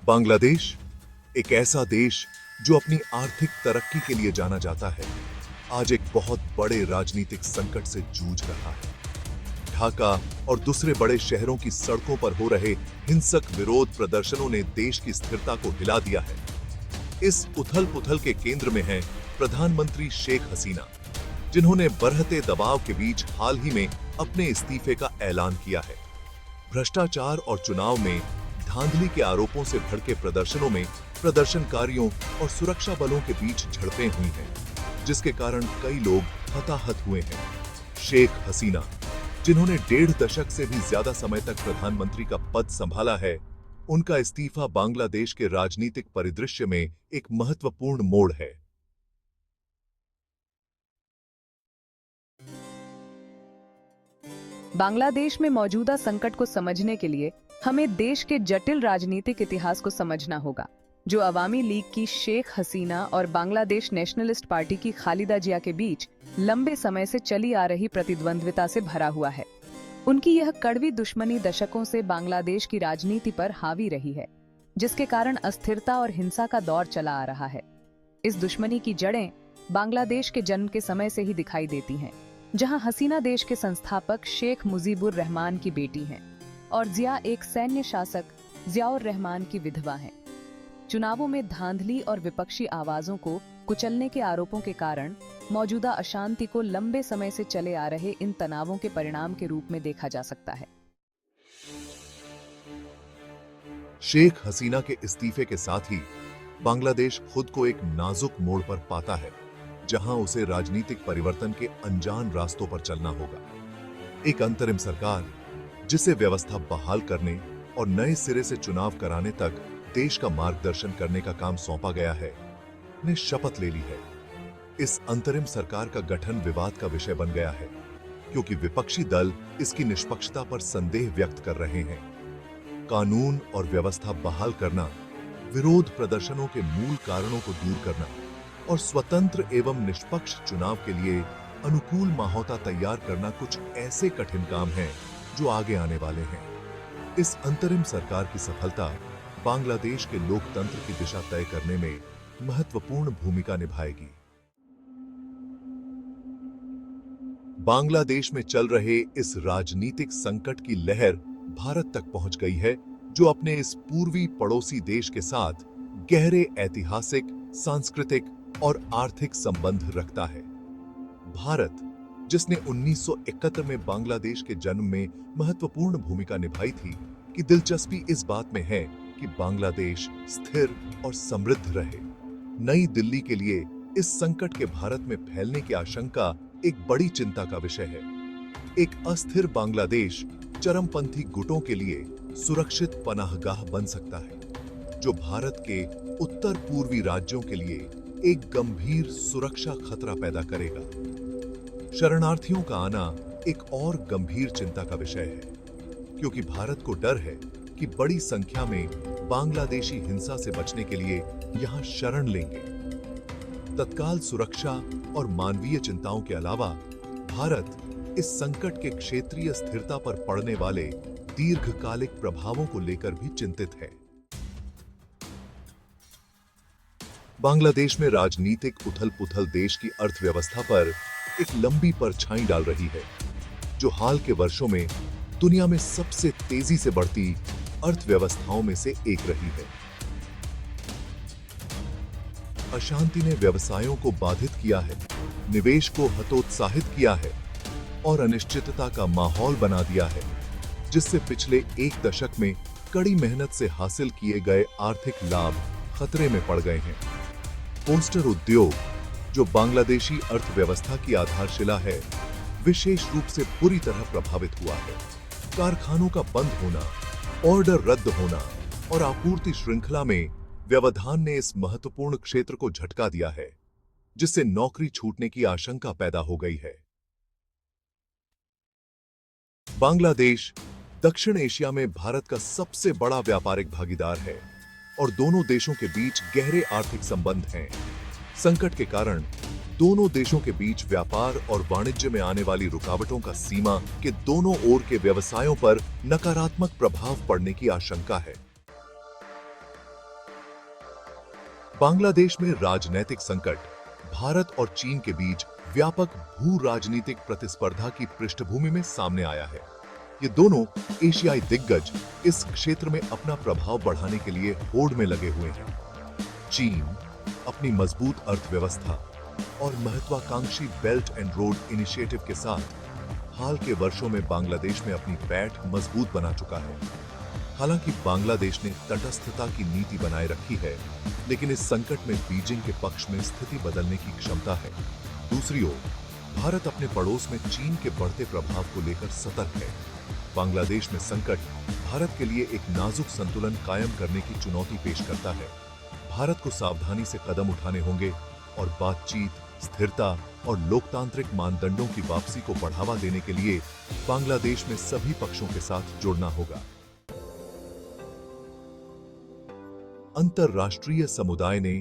बांग्लादेश एक ऐसा देश जो अपनी आर्थिक तरक्की के लिए जाना जाता है, आज एक बहुत बड़े राजनीतिक संकट से जूझ रहा है। ढाका और दूसरे बड़े शहरों की सड़कों पर हो रहे हिंसक विरोध प्रदर्शनों ने देश की स्थिरता को हिला दिया है। इस उथल-पुथल के केंद्र में है प्रधानमंत्री शेख हसीना, जिन्होंने बढ़ते दबाव के बीच हाल ही में अपने इस्तीफे का ऐलान किया है। भ्रष्टाचार और चुनाव में धांधली के आरोपों से भड़के प्रदर्शनों में प्रदर्शनकारियों और सुरक्षा बलों के बीच झड़पें हुई हैं, जिसके कारण कई लोग हताहत हुए हैं। शेख हसीना, जिन्होंने 1.5 दशक से भी ज्यादा समय तक प्रधानमंत्री का पद संभाला है, उनका इस्तीफा बांग्लादेश के राजनीतिक परिदृश्य में एक महत्वपूर्ण मोड़ है। बांग्लादेश में मौजूदा संकट को समझने के लिए हमें देश के जटिल राजनीतिक इतिहास को समझना होगा, जो अवामी लीग की शेख हसीना और बांग्लादेश नेशनलिस्ट पार्टी की खालिदा जिया के बीच लंबे समय से चली आ रही प्रतिद्वंद्विता से भरा हुआ है। उनकी यह कड़वी दुश्मनी दशकों से बांग्लादेश की राजनीति पर हावी रही है, जिसके कारण अस्थिरता और हिंसा का दौर चला आ रहा है। इस दुश्मनी की जड़ें बांग्लादेश के जन्म के समय से ही दिखाई देती हैं, जहां हसीना देश के संस्थापक शेख मुजीबुर रहमान की बेटी हैं और जिया एक सैन्य शासक जियाउर रहमान की विधवा हैं। चुनावों में धांधली और विपक्षी आवाजों को कुचलने के आरोपों के कारण मौजूदा अशांति को लंबे समय से चले आ रहे इन तनावों के परिणाम के रूप में देखा जा सकता है। शेख हसीना के इस्तीफे के साथ ही बांग्लादेश खुद को एक नाजुक मोड़ पर पाता है, जहां उसे राजनीतिक परिवर्तन के अनजान रास्तों पर चलना होगा। एक अंतरिम सरकार, जिसे व्यवस्था बहाल करने और नए सिरे से चुनाव कराने तक देश का मार्गदर्शन करने का काम सौंपा गया है, ने शपथ ले ली है। इस अंतरिम सरकार का गठन विवाद का विषय बन गया है, क्योंकि विपक्षी दल इसकी निष्पक्षता पर संदेह व्यक्त कर रहे हैं। कानून और व्यवस्था बहाल करना, विरोध प्रदर्शनों के मूल कारणों को दूर करना और स्वतंत्र एवं निष्पक्ष चुनाव के लिए अनुकूल माहौल तैयार करना कुछ ऐसे कठिन काम हैं जो आगे आने वाले हैं। इस अंतरिम सरकार की सफलता बांग्लादेश के लोकतंत्र की दिशा तय करने में महत्वपूर्ण भूमिका निभाएगी। बांग्लादेश में चल रहे इस राजनीतिक संकट की लहर भारत तक पहुंच गई है, जो अपने इस पूर्वी पड़ोसी देश के साथ गहरे ऐतिहासिक, सांस्कृतिक और आर्थिक संबंध रखता है। भारत, जिसने 1971 में बांग्लादेश के जन्म में महत्वपूर्ण भूमिका निभाई थी, की दिलचस्पी इस बात में है कि बांग्लादेश स्थिर और समृद्ध रहे। नई दिल्ली के लिए इस संकट के भारत में फैलने की आशंका एक बड़ी चिंता का विषय है। एक अस्थिर बांग्लादेश चरमपंथी गुटों के लिए सुरक्षित पनाहगाह बन सकता है, जो भारत के उत्तर पूर्वी राज्यों के लिए एक गंभीर सुरक्षा खतरा पैदा करेगा। शरणार्थियों का आना एक और गंभीर चिंता का विषय है, क्योंकि भारत को डर है कि बड़ी संख्या में बांग्लादेशी हिंसा से बचने के लिए यहां शरण लेंगे। तत्काल सुरक्षा और मानवीय चिंताओं के अलावा भारत इस संकट के क्षेत्रीय स्थिरता पर पड़ने वाले दीर्घकालिक प्रभावों को लेकर भी चिंतित है। बांग्लादेश में राजनीतिक उथल-पुथल देश की अर्थव्यवस्था पर एक लंबी परछाई डाल रही है, जो हाल के वर्षों में दुनिया में सबसे तेजी से बढ़ती अर्थव्यवस्थाओं में से एक रही है। अशांति ने व्यवसायों को बाधित किया है, निवेश को हतोत्साहित किया है और अनिश्चितता का माहौल बना दिया है, जिससे पिछले 1 दशक में कड़ी मेहनत से हासिल किए गए आर्थिक लाभ खतरे में पड़ गए हैं। पोस्टर उद्योग, जो बांग्लादेशी अर्थव्यवस्था की आधारशिला है, विशेष रूप से बुरी तरह प्रभावित हुआ है। कारखानों का बंद होना, ऑर्डर रद्द होना और आपूर्ति श्रृंखला में व्यवधान ने इस महत्वपूर्ण क्षेत्र को झटका दिया है, जिससे नौकरी छूटने की आशंका पैदा हो गई है। बांग्लादेश दक्षिण एशिया में भारत का सबसे बड़ा व्यापारिक भागीदार है और दोनों देशों के बीच गहरे आर्थिक संबंध हैं। संकट के कारण दोनों देशों के बीच व्यापार और वाणिज्य में आने वाली रुकावटों का सीमा के दोनों ओर के व्यवसायों पर नकारात्मक प्रभाव पड़ने की आशंका है। बांग्लादेश में राजनैतिक संकट भारत और चीन के बीच व्यापक भू राजनीतिक प्रतिस्पर्धा की पृष्ठभूमि में सामने आया है। ये दोनों एशियाई दिग्गज इस क्षेत्र में अपना प्रभाव बढ़ाने के लिए होड़ में लगे हुए हैं। चीन अपनी मजबूत अर्थव्यवस्था और महत्वाकांक्षी बेल्ट एंड रोड इनिशिएटिव के साथ हाल के वर्षों में बांग्लादेश में अपनी पैठ मजबूत बना चुका है। हालांकि बांग्लादेश ने तटस्थता की नीति बनाए रखी है, लेकिन इस संकट में बीजिंग के पक्ष में स्थिति बदलने की क्षमता है। दूसरी ओर भारत अपने पड़ोस में चीन के बढ़ते प्रभाव को लेकर सतर्क है। बांग्लादेश में संकट भारत के लिए एक नाजुक संतुलन कायम करने की चुनौती पेश करता है। भारत को सावधानी से कदम उठाने होंगे और बातचीत, स्थिरता और लोकतांत्रिक मानदंडों की वापसी को बढ़ावा देने के लिए बांग्लादेश में सभी पक्षों के साथ जुड़ना होगा। अंतर्राष्ट्रीय समुदाय ने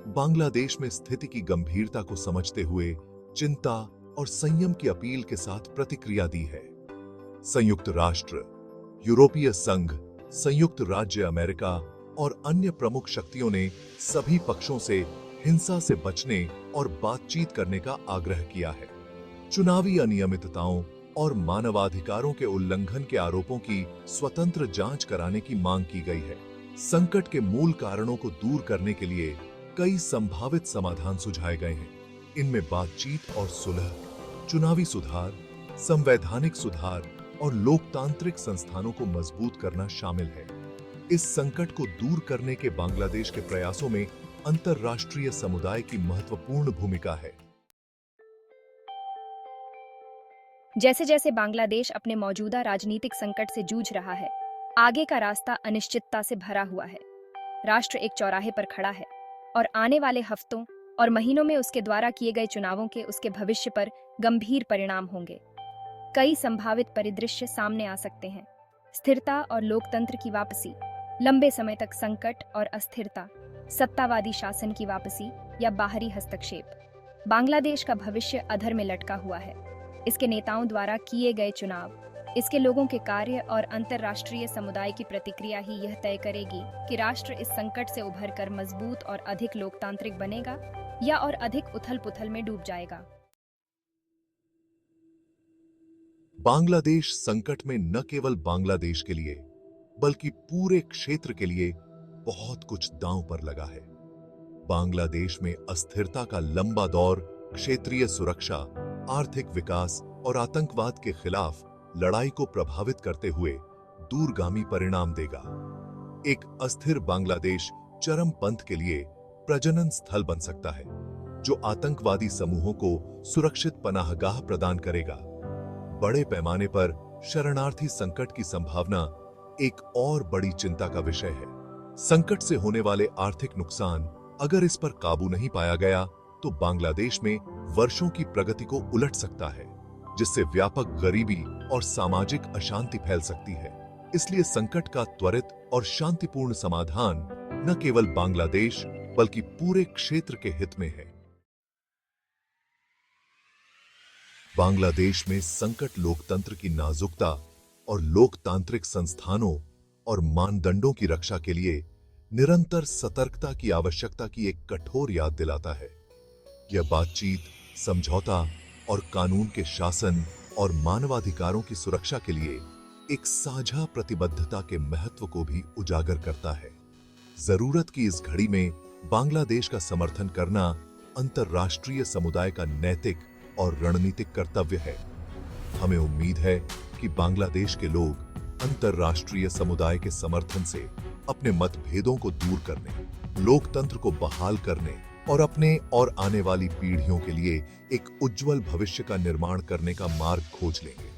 बांग्लादेश में स्थिति की गंभीरता को समझते हुए चिंता और संयम की अपील के साथ प्रतिक्रिया दी है। संयुक्त राष्ट्र, यूरोपीय संघ, संयुक्त राज्य अमेरिका और अन्य प्रमुख शक्तियों ने सभी पक्षों से हिंसा से बचने और बातचीत करने का आग्रह किया है। चुनावी अनियमितताओं और मानवाधिकारों के उल्लंघन के आरोपों की स्वतंत्र जांच कराने की मांग की गई है। संकट के मूल कारणों को दूर करने के लिए कई संभावित समाधान सुझाए गए हैं। इनमें बातचीत और सुलह, चुनावी सुधार, संवैधानिक सुधार और लोकतांत्रिक संस्थानों को मजबूत करना शामिल है। इस संकट को दूर करने के बांग्लादेश के प्रयासों में अंतर्राष्ट्रीय समुदाय की महत्वपूर्ण भूमिका है। जैसे जैसे बांग्लादेश अपने मौजूदा राजनीतिक संकट से जूझ रहा है, आगे का रास्ता अनिश्चितता से भरा हुआ है। राष्ट्र एक चौराहे पर खड़ा है और आने वाले हफ्तों और महीनों में उसके द्वारा किए गए चुनावों के उसके भविष्य पर गंभीर परिणाम होंगे। कई संभावित परिदृश्य सामने आ सकते हैं। स्थिरता और लोकतंत्र की वापसी, लंबे समय तक संकट और अस्थिरता, सत्तावादी शासन की वापसी या बाहरी हस्तक्षेप। बांग्लादेश का भविष्य अधर में लटका हुआ है। इसके नेताओं द्वारा किए गए चुनाव, इसके लोगों के कार्य और अंतर्राष्ट्रीय समुदाय की प्रतिक्रिया ही यह तय करेगी कि राष्ट्र इस संकट से उभरकर मजबूत और अधिक लोकतांत्रिक बनेगा या और अधिक उथल-पुथल में डूब जाएगा। बांग्लादेश संकट में न केवल बांग्लादेश के लिए बल्कि पूरे क्षेत्र के लिए बहुत कुछ दांव पर लगा है। बांग्लादेश में अस्थिरता का लंबा दौर क्षेत्रीय सुरक्षा, आर्थिक विकास और आतंकवाद के खिलाफ लड़ाई को प्रभावित करते हुए दूरगामी परिणाम देगा। एक अस्थिर बांग्लादेश चरमपंथ के लिए प्रजनन स्थल बन सकता है, जो आतंकवादी समूहों को सुरक्षित पनाहगाह प्रदान करेगा। बड़े पैमाने पर शरणार्थी संकट की संभावना एक और बड़ी चिंता का विषय है। संकट से होने वाले आर्थिक नुकसान अगर इस पर काबू नहीं पाया गया तो बांग्लादेश में वर्षों की प्रगति को उलट सकता है, जिससे व्यापक गरीबी और सामाजिक अशांति फैल सकती है। इसलिए संकट का त्वरित और शांतिपूर्ण समाधान न केवल बांग्लादेश बल्कि पूरे क्षेत्र के हित में है। बांग्लादेश में संकट लोकतंत्र की नाजुकता और लोकतांत्रिक संस्थानों और मानदंडों की रक्षा के लिए निरंतर सतर्कता की आवश्यकता की एक कठोर याद दिलाता है। यह बातचीत, समझौता और कानून के शासन और मानवाधिकारों की सुरक्षा के लिए एक साझा प्रतिबद्धता के महत्व को भी उजागर करता है। जरूरत की इस घड़ी में बांग्लादेश का समर्थन करना अंतर्राष्ट्रीय समुदाय का नैतिक और रणनीतिक कर्तव्य है। हमें उम्मीद है कि बांग्लादेश के लोग अंतर्राष्ट्रीय समुदाय के समर्थन से अपने मतभेदों को दूर करने, लोकतंत्र को बहाल करने और अपने और आने वाली पीढ़ियों के लिए एक उज्जवल भविष्य का निर्माण करने का मार्ग खोज लेंगे।